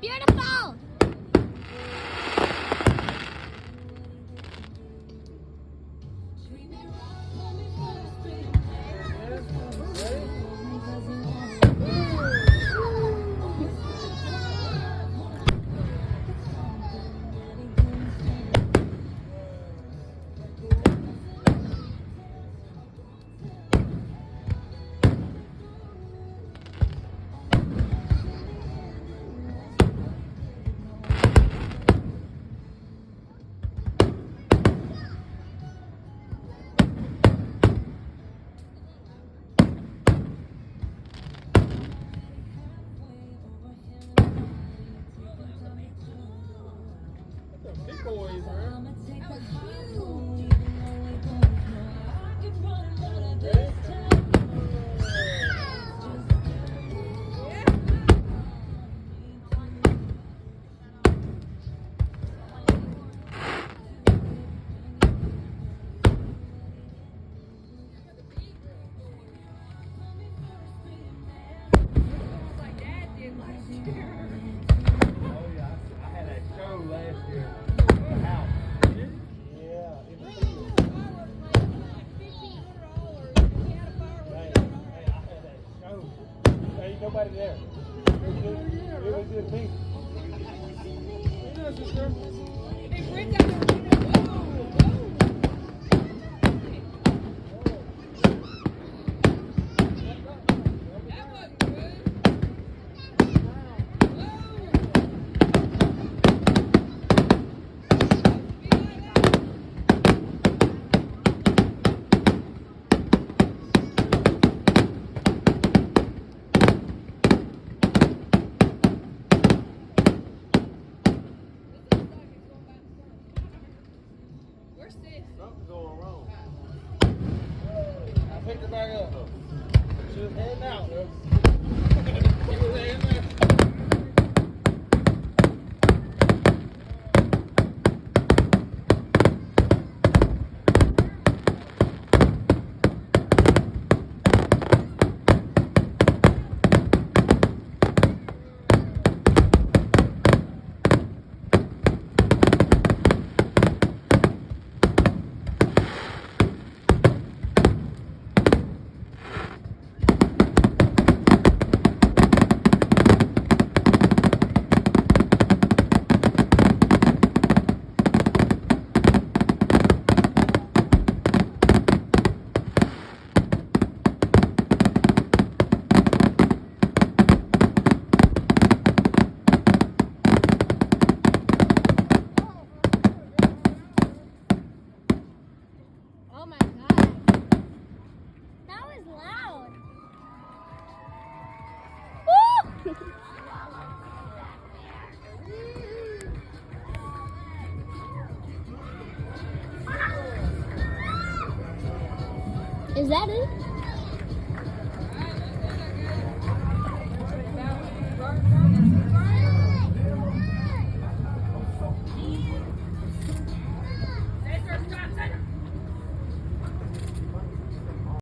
Beautiful. Big boys, man. Oh yeah, I had that show last year. House. Yeah, in the field. Hey, I had that show. There ain't nobody there. It was just me. You know, sister. Hey, Brent, got the whoa. That wasn't good. Where's this? Something's going wrong. I picked her back up. She was heading out, though. She was heading out. Oh my god. That was loud. Woo! Is that it?